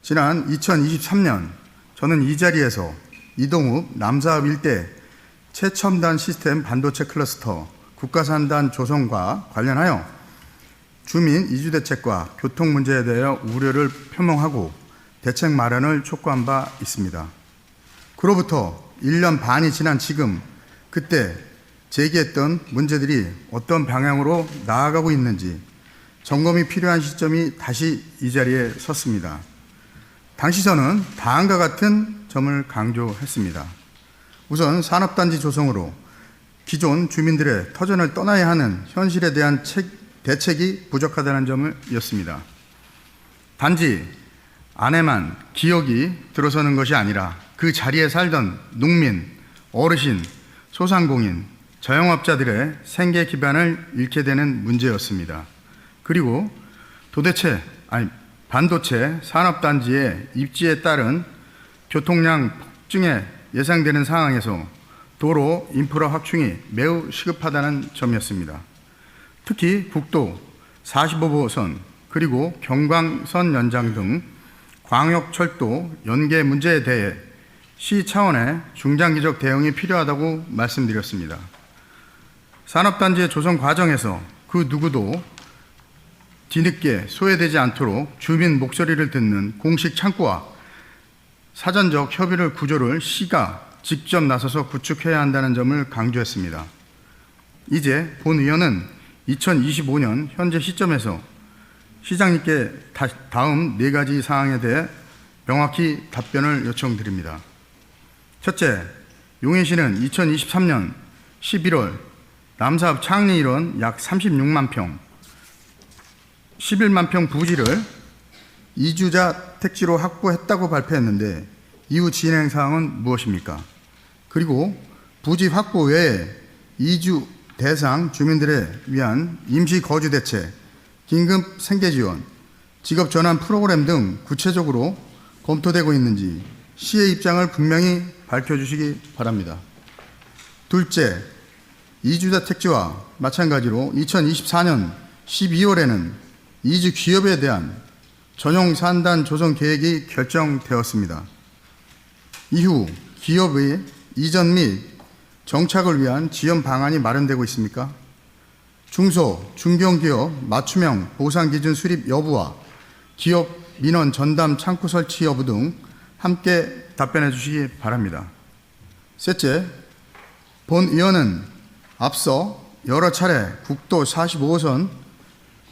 지난 2023년 저는 이 자리에서 이동욱 남사업 일대 최첨단 시스템 반도체 클러스터 국가산단 조성과 관련하여 주민 이주 대책과 교통 문제에 대하여 우려를 표명하고 대책 마련을 촉구한 바 있습니다. 그로부터 1년 반이 지난 지금 그때 제기했던 문제들이 어떤 방향으로 나아가고 있는지 점검이 필요한 시점이 다시 이 자리에 섰습니다. 당시 저는 다음과 같은 점을 강조했습니다. 우선 산업단지 조성으로 기존 주민들의 터전을 떠나야 하는 현실에 대한 대책이 부족하다는 점을 이었습니다. 단지 안에만 기억이 들어서는 것이 아니라 그 자리에 살던 농민, 어르신, 소상공인, 자영업자들의 생계 기반을 잃게 되는 문제였습니다. 그리고 반도체 산업단지의 입지에 따른 교통량 폭증에 예상되는 상황에서 도로 인프라 확충이 매우 시급하다는 점이었습니다. 특히 국도 45호선 그리고 경광선 연장 등 광역철도 연계 문제에 대해 시 차원의 중장기적 대응이 필요하다고 말씀드렸습니다. 산업단지의 조성 과정에서 그 누구도 뒤늦게 소외되지 않도록 주민 목소리를 듣는 공식 창구와 사전적 협의를 구조를 시가 직접 나서서 구축해야 한다는 점을 강조했습니다. 이제 본 의원은 2025년 현재 시점에서 시장님께 다음 4가지 사항에 대해 명확히 답변을 요청드립니다. 첫째, 용인시는 2023년 11월 남사업 창리 일원 약 36만 평, 11만 평 부지를 이주자 택지로 확보했다고 발표했는데 이후 진행 사항은 무엇입니까? 그리고 부지 확보 외에 이주 대상 주민들에 위한 임시 거주 대책, 긴급 생계 지원, 직업 전환 프로그램 등 구체적으로 검토되고 있는지 시의 입장을 분명히 밝혀주시기 바랍니다. 둘째, 이주자 택지와 마찬가지로 2024년 12월에는 이주 기업에 대한 전용 산단 조성 계획이 결정되었습니다. 이후 기업의 이전 및 정착을 위한 지원 방안이 마련되고 있습니까? 중소, 중견기업 맞춤형 보상기준 수립 여부와 기업 민원 전담 창구 설치 여부 등 함께 답변해 주시기 바랍니다. 셋째, 본 의원은 앞서 여러 차례 국도 45호선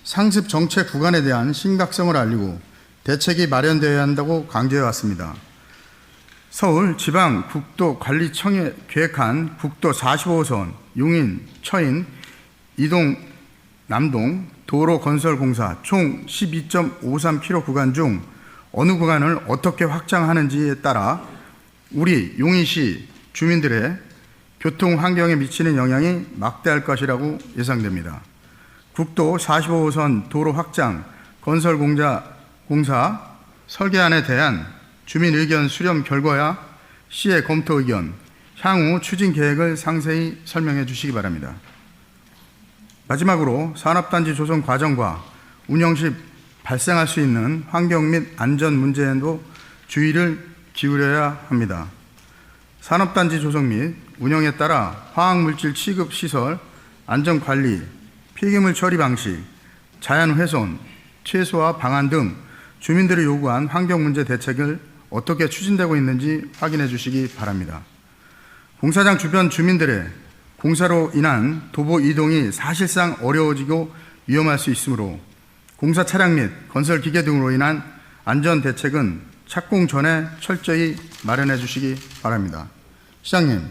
상습 정체 구간에 대한 심각성을 알리고 대책이 마련되어야 한다고 강조해 왔습니다. 서울지방국도관리청이 계획한 국도 45호선 용인, 처인, 이동, 남동 도로 건설 공사 총 12.53km 구간 중 어느 구간을 어떻게 확장하는지에 따라 우리 용인시 주민들의 교통 환경에 미치는 영향이 막대할 것이라고 예상됩니다. 국도 45호선 도로 확장, 건설 공사 설계안에 대한 주민 의견 수렴 결과야 시의 검토 의견, 향후 추진 계획을 상세히 설명해 주시기 바랍니다. 마지막으로 산업단지 조성 과정과 운영 시 발생할 수 있는 환경 및 안전 문제에도 주의를 기울여야 합니다. 산업단지 조성 및 운영에 따라 화학물질 취급 시설, 안전관리, 폐기물 처리 방식, 자연훼손, 최소화 방안 등 주민들이 요구한 환경 문제 대책을 어떻게 추진되고 있는지 확인해 주시기 바랍니다. 공사장 주변 주민들의 공사로 인한 도보 이동이 사실상 어려워지고 위험할 수 있으므로 공사 차량 및 건설 기계 등으로 인한 안전 대책은 착공 전에 철저히 마련해 주시기 바랍니다. 시장님,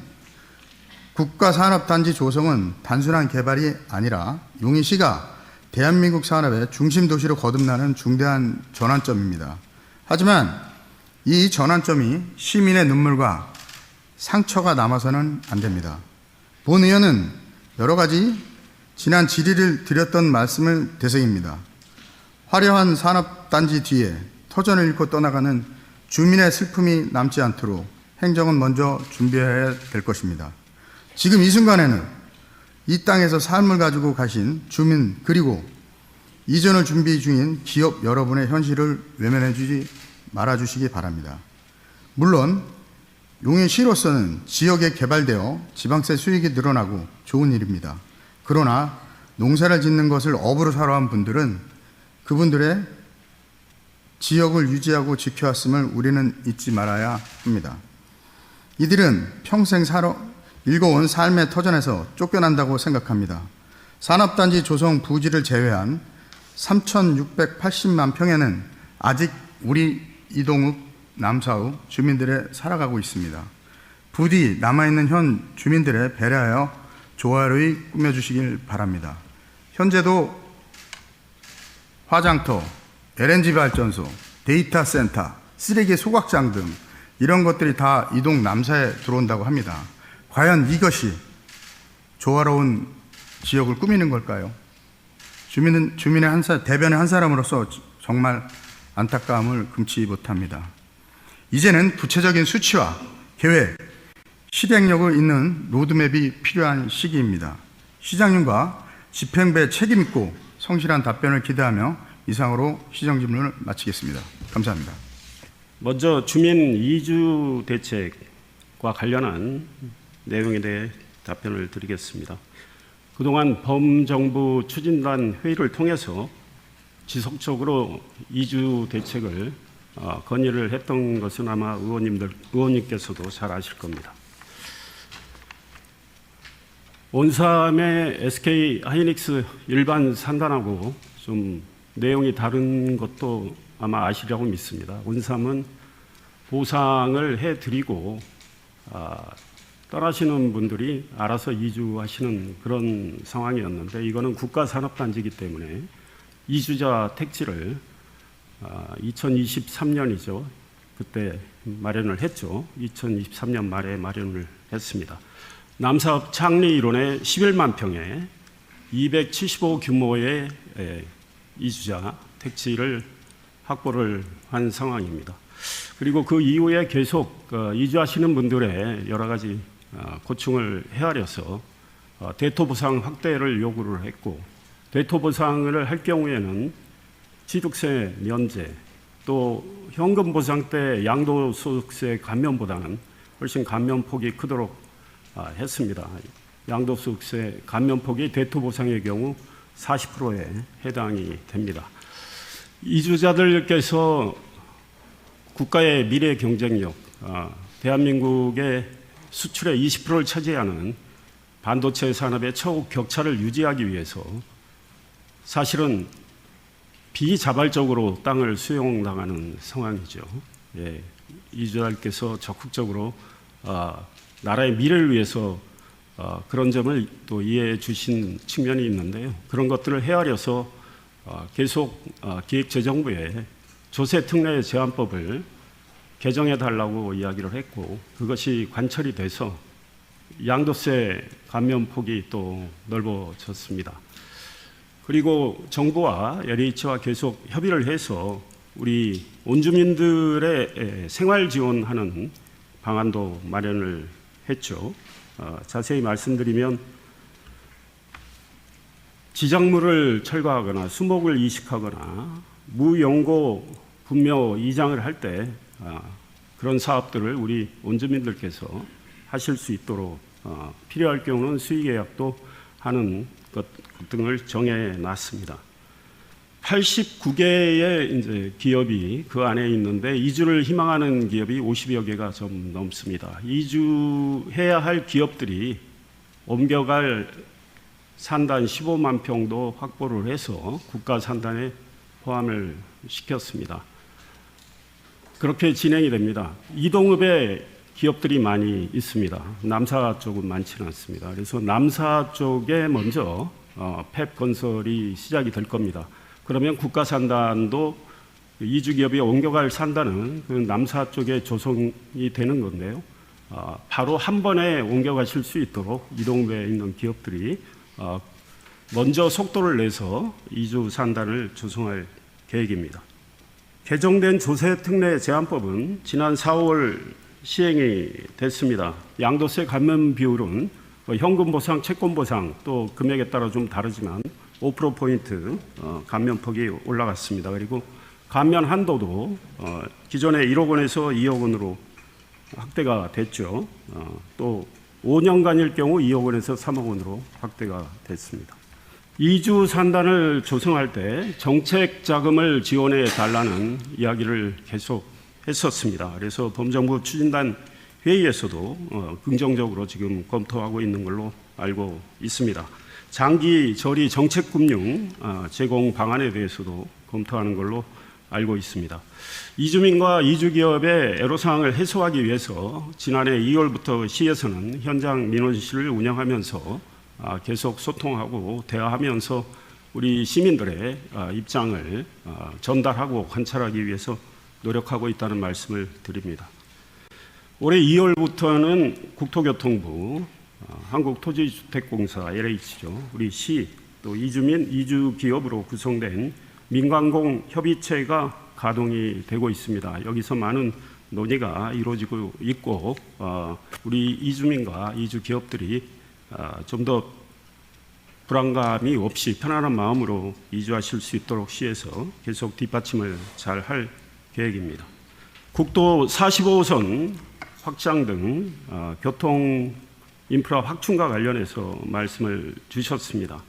국가산업단지 조성은 단순한 개발이 아니라 용인시가 대한민국 산업의 중심 도시로 거듭나는 중대한 전환점입니다. 하지만 이 전환점이 시민의 눈물과 상처가 남아서는 안 됩니다. 본 의원은 여러 가지 지난 질의를 드렸던 말씀을 되새깁니다. 화려한 산업단지 뒤에 터전을 잃고 떠나가는 주민의 슬픔이 남지 않도록 행정은 먼저 준비해야 될 것입니다. 지금 이 순간에는 이 땅에서 삶을 가지고 가신 주민 그리고 이전을 준비 중인 기업 여러분의 현실을 외면해 주지 말아주시기 바랍니다. 물론 용인시로서는 지역에 개발되어 지방세 수익이 늘어나고 좋은 일입니다. 그러나 농사를 짓는 것을 업으로 살아온 분들은 그분들의 지역을 유지하고 지켜왔음을 우리는 잊지 말아야 합니다. 이들은 평생 읽어온 삶의 터전에서 쫓겨난다고 생각합니다. 산업단지 조성 부지를 제외한 3,680만 평에는 아직 우리 이동읍, 남사읍 주민들의 살아가고 있습니다. 부디 남아있는 현 주민들의 배려하여 조화로이 꾸며주시길 바랍니다. 현재도 화장터, LNG 발전소, 데이터 센터, 쓰레기 소각장 등 이런 것들이 다 이동 남사에 들어온다고 합니다. 과연 이것이 조화로운 지역을 꾸미는 걸까요? 주민의 대변의 한 사람으로서 정말 안타까움을 금치 못합니다. 이제는 구체적인 수치와 계획, 실행력을 잇는 로드맵이 필요한 시기입니다. 시장님과 집행부의 책임 있고 성실한 답변을 기대하며 이상으로 시정질문을 마치겠습니다. 감사합니다. 먼저 주민 이주 대책과 관련한 내용에 대해 답변을 드리겠습니다. 그동안 범정부 추진단 회의를 통해서 지속적으로 이주 대책을 건의를 했던 것은 아마 의원님께서도 잘 아실 겁니다. 온삼의 SK 하이닉스 일반 산단하고 좀 내용이 다른 것도 아마 아시려고 믿습니다. 온삼은 보상을 해드리고 떠나시는 분들이 알아서 이주하시는 그런 상황이었는데, 이거는 국가산업단지이기 때문에 이주자 택지를 2023년이죠. 그때 마련을 했죠. 2023년 말에 마련을 했습니다. 남사업 창리 이론의 11만 평에 275 규모의 이주자 택지를 확보를 한 상황입니다. 그리고 그 이후에 계속 이주하시는 분들의 여러 가지 고충을 헤아려서 대토보상 확대를 요구를 했고, 대토보상을 할 경우에는 취득세 면제, 또 현금 보상 때 양도소득세 감면보다는 훨씬 감면폭이 크도록 했습니다. 양도소득세 감면폭이 대토보상의 경우 40%에 해당이 됩니다. 이주자들께서 국가의 미래 경쟁력, 대한민국의 수출의 20%를 차지하는 반도체 산업의 처우 격차를 유지하기 위해서 사실은 비자발적으로 땅을 수용당하는 상황이죠. 예, 이주자들께서 적극적으로 나라의 미래를 위해서 그런 점을 또 이해해 주신 측면이 있는데요. 그런 것들을 헤아려서 계속 기획재정부에 조세특례 제한법을 개정해 달라고 이야기를 했고, 그것이 관철이 돼서 양도세 감면폭이 또 넓어졌습니다. 그리고 정부와 LH와 계속 협의를 해서 우리 온주민들의 생활 지원하는 방안도 마련을 했죠. 자세히 말씀드리면 지작물을 철거하거나 수목을 이식하거나 무연고 분묘 이장을 할 때 그런 사업들을 우리 온주민들께서 하실 수 있도록 필요할 경우는 수의계약도 하는 것 등을 정해놨습니다. 89개의 이제 기업이 그 안에 있는데 이주를 희망하는 기업이 50여 개가 좀 넘습니다. 이주해야 할 기업들이 옮겨갈 산단 15만 평도 확보를 해서 국가 산단에 포함을 시켰습니다. 그렇게 진행이 됩니다. 이동읍에 기업들이 많이 있습니다. 남사 쪽은 많지는 않습니다. 그래서 남사 쪽에 먼저 팹 건설이 시작이 될 겁니다. 그러면 국가 산단도 이주 기업이 옮겨갈 산단은 그 남사 쪽에 조성이 되는 건데요. 바로 한 번에 옮겨가실 수 있도록 이동읍에 있는 기업들이 먼저 속도를 내서 이주 산단을 조성할 계획입니다. 개정된 조세특례 제한법은 지난 4월 시행이 됐습니다. 양도세 감면 비율은 현금 보상, 채권 보상 또 금액에 따라 좀 다르지만 5%포인트 감면폭이 올라갔습니다. 그리고 감면 한도도 기존에 1억 원에서 2억 원으로 확대가 됐죠. 또 5년간일 경우 2억 원에서 3억 원으로 확대가 됐습니다. 이주 산단을 조성할 때 정책 자금을 지원해 달라는 이야기를 계속 했었습니다. 그래서 범정부 추진단 회의에서도 긍정적으로 지금 검토하고 있는 걸로 알고 있습니다. 장기 저리 정책금융 제공 방안에 대해서도 검토하는 걸로 알고 있습니다. 이주민과 이주기업의 애로사항을 해소하기 위해서 지난해 2월부터 시에서는 현장 민원실을 운영하면서 계속 소통하고 대화하면서 우리 시민들의 입장을 전달하고 관찰하기 위해서 노력하고 있다는 말씀을 드립니다. 올해 2월부터는 국토교통부, 한국토지주택공사 LH죠. 우리 시, 또 이주민, 이주기업으로 구성된 민관공 협의체가 가동이 되고 있습니다. 여기서 많은 논의가 이루어지고 있고 우리 이주민과 이주기업들이 좀 더 불안감이 없이 편안한 마음으로 이주하실 수 있도록 시에서 계속 뒷받침을 잘 할 계획입니다. 국도 45호선 확장 등 교통 인프라 확충과 관련해서 말씀을 주셨습니다.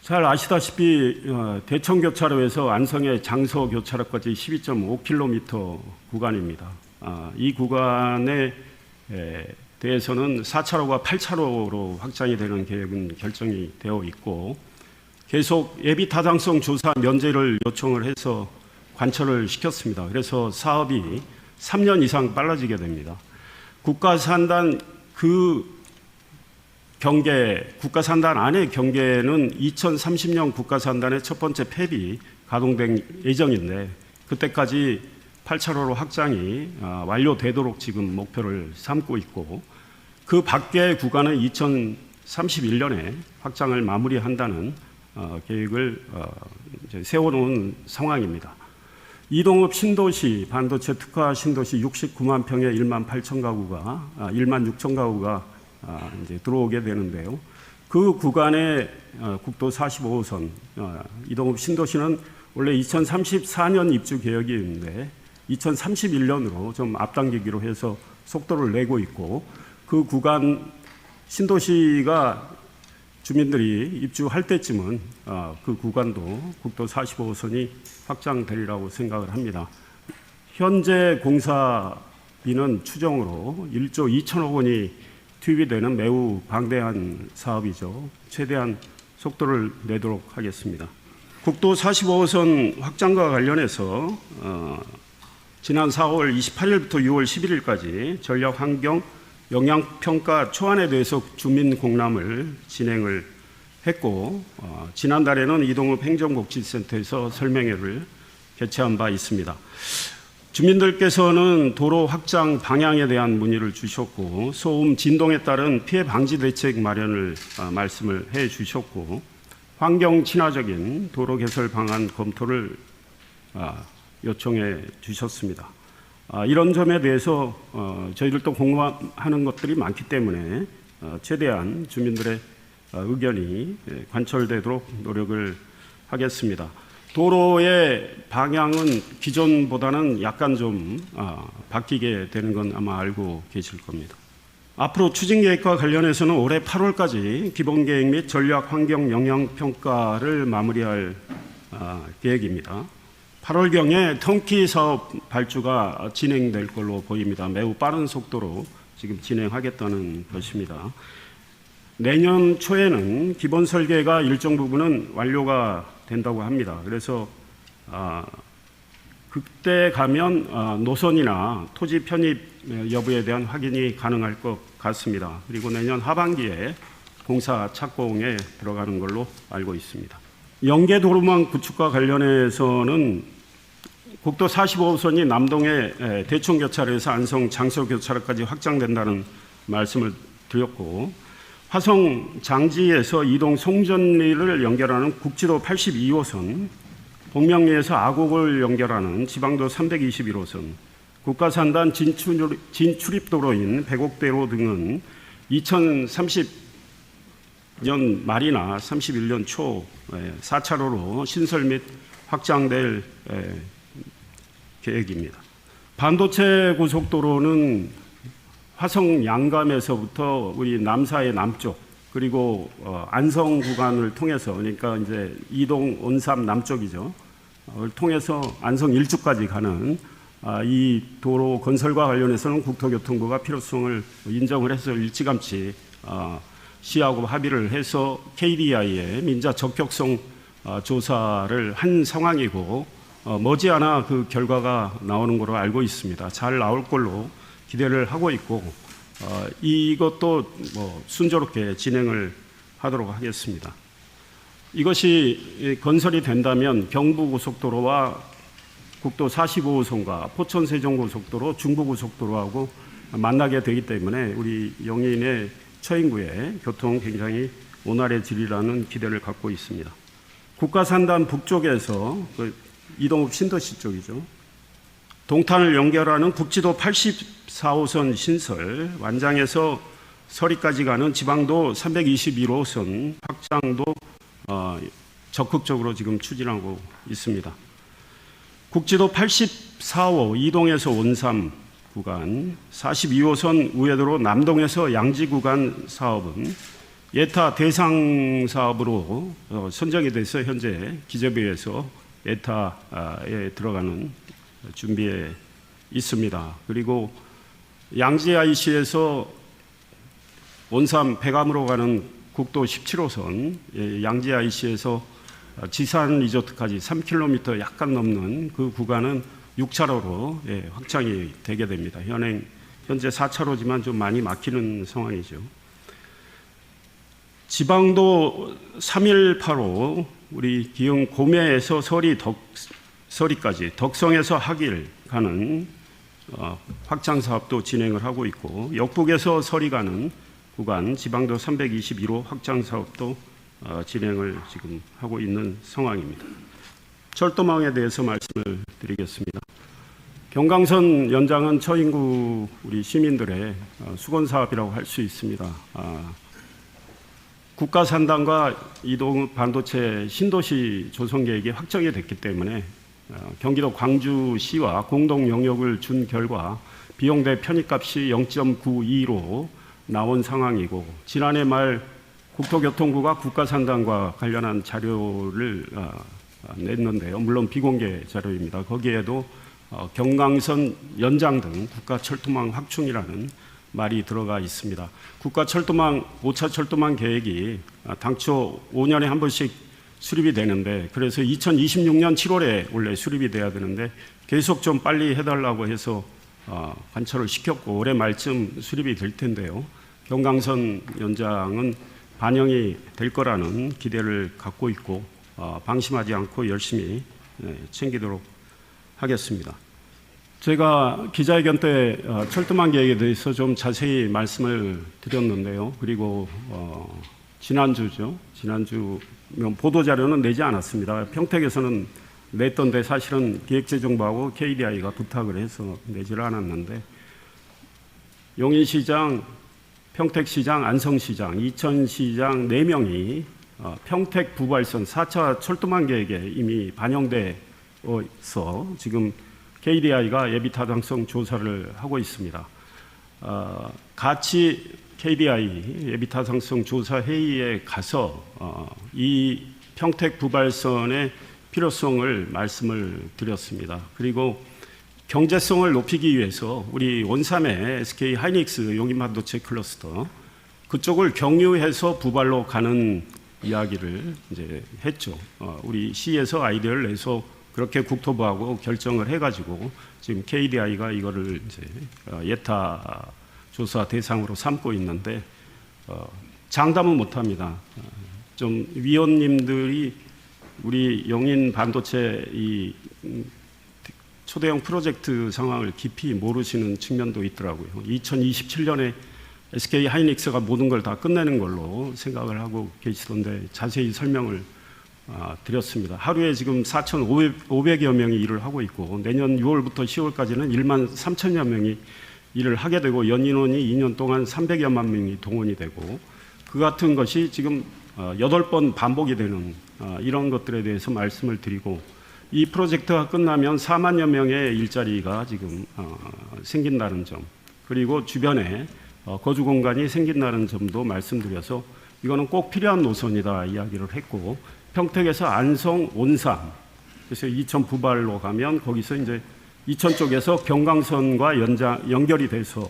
잘 아시다시피 대청교차로에서 안성의 장서교차로까지 12.5km 구간입니다. 이 구간에 대해서는 4차로가 8차로로 확장이 되는 계획은 결정이 되어 있고 계속 예비 타당성 조사 면제를 요청을 해서 관철을 시켰습니다. 그래서 사업이 3년 이상 빨라지게 됩니다. 국가산단 국가산단 안의 경계는 2030년 국가산단의 첫 번째 팹이 가동된 예정인데 그때까지 8차로로 확장이 완료되도록 지금 목표를 삼고 있고 그 밖의 구간은 2031년에 확장을 마무리한다는 계획을 이제 세워놓은 상황입니다. 이동읍 신도시 반도체 특화 신도시 69만 평에 1만 8천 가구가 1만 6천 가구가 이제 들어오게 되는데요. 그 구간에 국도 45호선 이동읍 신도시는 원래 2034년 입주 계획이었는데 2031년으로 좀 앞당기기로 해서 속도를 내고 있고 그 구간 신도시가 주민들이 입주할 때쯤은 그 구간도 국도 45호선이 확장되리라고 생각을 합니다. 현재 공사비는 추정으로 1조 2천억 원이 투입이 되는 매우 방대한 사업이죠. 최대한 속도를 내도록 하겠습니다. 국도 45호선 확장과 관련해서 지난 4월 28일부터 6월 11일까지 전략 환경 영향평가 초안에 대해서 주민 공람을 진행을 했고 지난달에는 이동읍 행정복지센터에서 설명회를 개최한 바 있습니다. 주민들께서는 도로 확장 방향에 대한 문의를 주셨고 소음, 진동에 따른 피해 방지 대책 마련을 말씀을 해 주셨고 환경 친화적인 도로 개설 방안 검토를 요청해 주셨습니다. 이런 점에 대해서 저희들도 공감하는 것들이 많기 때문에 최대한 주민들의 의견이 관철되도록 노력을 하겠습니다. 도로의 방향은 기존보다는 약간 좀 바뀌게 되는 건 아마 알고 계실 겁니다. 앞으로 추진계획과 관련해서는 올해 8월까지 기본계획 및 전략 환경 영향평가를 마무리할 계획입니다. 8월경에 턴키 사업 발주가 진행될 걸로 보입니다. 매우 빠른 속도로 지금 진행하겠다는 것입니다. 내년 초에는 기본 설계가 일정 부분은 완료가 된다고 합니다. 그래서 그때 가면 노선이나 토지 편입 여부에 대한 확인이 가능할 것 같습니다. 그리고 내년 하반기에 공사 착공에 들어가는 걸로 알고 있습니다. 연계도로망 구축과 관련해서는 국도 45호선이 남동의 대청교차로에서 안성 장서교차로까지 확장된다는 말씀을 드렸고 화성 장지에서 이동 송전리를 연결하는 국지도 82호선, 복명리에서 아곡을 연결하는 지방도 321호선, 국가산단 진출입도로인 백옥대로 등은 2030년 말이나 31년 초 4차로로 신설 및 확장될 계획입니다. 반도체 고속도로는 화성 양감에서부터 우리 남사의 남쪽 그리고 안성 구간을 통해서 그러니까 이제 이동 온삼 남쪽이죠. 통해서 안성 일주까지 가는 이 도로 건설과 관련해서는 국토교통부가 필요성을 인정을 해서 일찌감치 시하고 합의를 해서 KDI의 민자 적격성 조사를 한 상황이고 머지않아 그 결과가 나오는 걸로 알고 있습니다. 잘 나올 걸로 기대를 하고 있고 이것도 순조롭게 진행을 하도록 하겠습니다. 이것이 건설이 된다면 경부고속도로와 국도 45호선과 포천세종고속도로, 중부고속도로하고 만나게 되기 때문에 우리 영인의 처인구의 교통 굉장히 원활해지리라는 기대를 갖고 있습니다. 국가산단 북쪽에서 이동읍 신도시 쪽이죠. 동탄을 연결하는 국지도 84호선 신설, 완장에서 서리까지 가는 지방도 321호선 확장도 적극적으로 지금 추진하고 있습니다. 국지도 84호 이동에서 온삼 구간, 42호선 우회도로 남동에서 양지 구간 사업은 예타 대상 사업으로 선정이 돼서 현재 기재부에서 예타에 들어가는 준비에 있습니다. 그리고 양지 IC에서 온삼 백암으로 가는 국도 17호선 양지 IC에서 지산 리조트까지 3km 약간 넘는 그 구간은 6차로로 확장이 되게 됩니다. 현재 4차로지만 좀 많이 막히는 상황이죠. 지방도 318호 우리 기흥 고매에서 서리까지 덕성에서 하길 가는 확장 사업도 진행을 하고 있고 역북에서 서리 가는 구간 지방도 321호 확장 사업도 진행을 지금 하고 있는 상황입니다. 철도망에 대해서 말씀을 드리겠습니다. 경강선 연장은 처인구 우리 시민들의 수건 사업이라고 할 수 있습니다. 국가 산단과 이동 반도체 신도시 조성 계획이 확정이 됐기 때문에 경기도 광주시와 공동 영역을 준 결과 비용 대 편입값이 0.92로 나온 상황이고 지난해 말 국토교통부가 국가 산단과 관련한 자료를 냈는데요. 물론 비공개 자료입니다. 거기에도 경강선 연장 등 국가 철도망 확충이라는 말이 들어가 있습니다. 국가 철도망 5차 철도망 계획이 당초 5년에 한 번씩 수립이 되는데 그래서 2026년 7월에 원래 수립이 돼야 되는데 계속 좀 빨리 해달라고 해서 관철을 시켰고 올해 말쯤 수립이 될 텐데요. 경강선 연장은 반영이 될 거라는 기대를 갖고 있고 방심하지 않고 열심히 챙기도록 하겠습니다. 제가 기자회견 때 철도망 계획에 대해서 좀 자세히 말씀을 드렸는데요. 그리고 지난주 보도자료는 내지 않았습니다. 평택에서는 냈던데 사실은 기획재정부하고 KDI가 부탁을 해서 내지를 않았는데 용인시장, 평택시장, 안성시장, 이천시장 4명이 평택 부발선 4차 철도망 계획에 이미 반영돼서 지금 KDI가 예비 타당성 조사를 하고 있습니다. 같이 KDI 예비 타당성 조사 회의에 가서 이 평택 부발선의 필요성을 말씀을 드렸습니다. 그리고 경제성을 높이기 위해서 우리 원삼의 SK 하이닉스 용인반도체 클러스터 그쪽을 경유해서 부발로 가는 이야기를 이제 했죠. 우리 시에서 아이디어를 내서 그렇게 국토부하고 결정을 해가지고 지금 KDI가 이거를 이제 예타 조사 대상으로 삼고 있는데 장담은 못합니다. 좀 위원님들이 우리 용인 반도체 이 초대형 프로젝트 상황을 깊이 모르시는 측면도 있더라고요. 2027년에 SK 하이닉스가 모든 걸 다 끝내는 걸로 생각을 하고 계시던데 자세히 설명을 드렸습니다. 하루에 지금 4,500여 명이 일을 하고 있고 내년 6월부터 10월까지는 1만 3천여 명이 일을 하게 되고 연인원이 2년 동안 300여만 명이 동원이 되고 그 같은 것이 지금 8번 반복이 되는 이런 것들에 대해서 말씀을 드리고 이 프로젝트가 끝나면 4만여 명의 일자리가 지금 생긴다는 점, 그리고 주변에 거주 공간이 생긴다는 점도 말씀드려서 이거는 꼭 필요한 노선이다 이야기를 했고, 평택에서 안성, 온산, 그래서 이천 부발로 가면 거기서 이제 이천 쪽에서 경강선과 연결이 돼서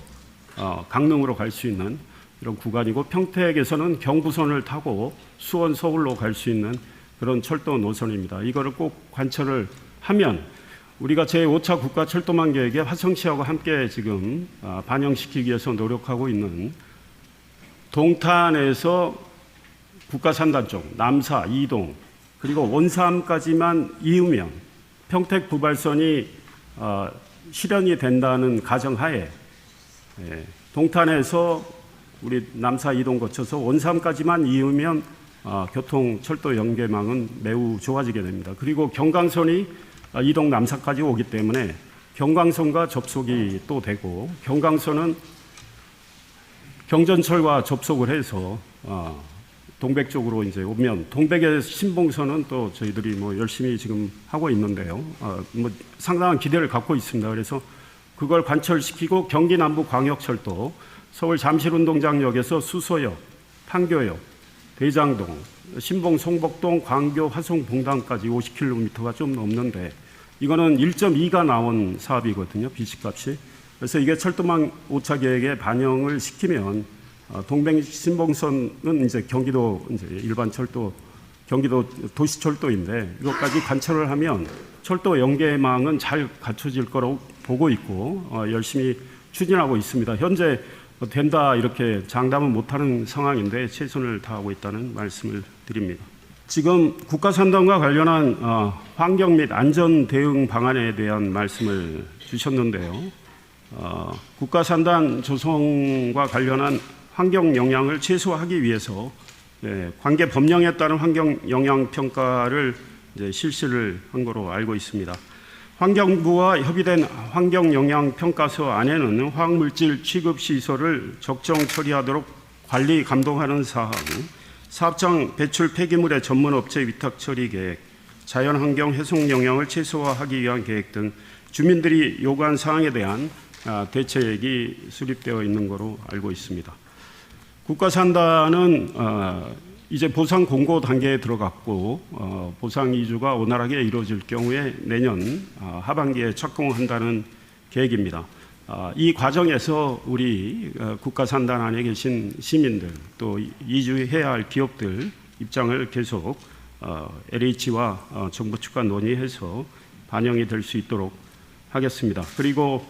강릉으로 갈 수 있는 이런 구간이고, 평택에서는 경부선을 타고 수원, 서울로 갈 수 있는 그런 철도 노선입니다. 이거를 꼭 관철을 하면 우리가 제5차 국가철도망 계획에 화성시하고 함께 지금 반영시키기 위해서 노력하고 있는 동탄에서 국가산단 쪽, 남사, 이동, 그리고 원삼까지만 이으면 평택 부발선이 실현이 된다는 가정하에 동탄에서 우리 남사 이동 거쳐서 원삼까지만 이으면 교통 철도 연계망은 매우 좋아지게 됩니다. 그리고 경강선이 이동 남사까지 오기 때문에 경강선과 접속이 또 되고, 경강선은 경전철과 접속을 해서 동백 쪽으로 이제 오면, 동백의 신봉선은 또 저희들이 뭐 열심히 지금 하고 있는데요. 뭐 상당한 기대를 갖고 있습니다. 그래서 그걸 관철시키고 경기 남부 광역철도 서울 잠실운동장역에서 수서역, 판교역, 대장동, 신봉, 송복동, 광교, 화성, 봉당까지 50km가 좀 넘는데, 이거는 1.2가 나온 사업이거든요, 비식값이. 그래서 이게 철도망 5차 계획에 반영을 시키면 동백 신봉선은 이제 경기도 이제 일반 철도, 경기도 도시철도인데 이것까지 관철을 하면 철도 연계망은 잘 갖춰질 거라고 보고 있고 열심히 추진하고 있습니다. 현재 된다 이렇게 장담은 못하는 상황인데 최선을 다하고 있다는 말씀을 드립니다. 지금 국가산단과 관련한 환경 및 안전 대응 방안에 대한 말씀을 주셨는데요. 국가산단 조성과 관련한 환경 영향을 최소화하기 위해서 관계 법령에 따른 환경 영향 평가를 이제 실시를 한 거로 알고 있습니다. 환경부와 협의된 환경 영향 평가서 안에는 화학물질 취급 시설을 적정 처리하도록 관리 감독하는 사항, 사업장 배출 폐기물의 전문 업체 위탁 처리 계획, 자연환경 해송 영향을 최소화하기 위한 계획 등 주민들이 요구한 사항에 대한 대책이 수립되어 있는 거로 알고 있습니다. 국가산단은 이제 보상 공고 단계에 들어갔고 보상 이주가 원활하게 이루어질 경우에 내년 하반기에 착공한다는 계획입니다. 이 과정에서 우리 국가산단 안에 계신 시민들, 또 이주해야 할 기업들 입장을 계속 LH와 정부 측과 논의해서 반영이 될 수 있도록 하겠습니다. 그리고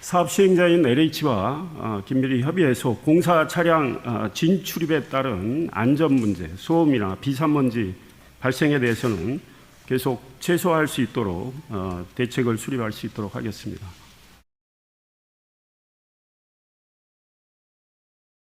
사업 시행자인 LH와 긴밀히 협의해서 공사 차량 진출입에 따른 안전 문제, 소음이나 비산먼지 발생에 대해서는 계속 최소화할 수 있도록 대책을 수립할 수 있도록 하겠습니다.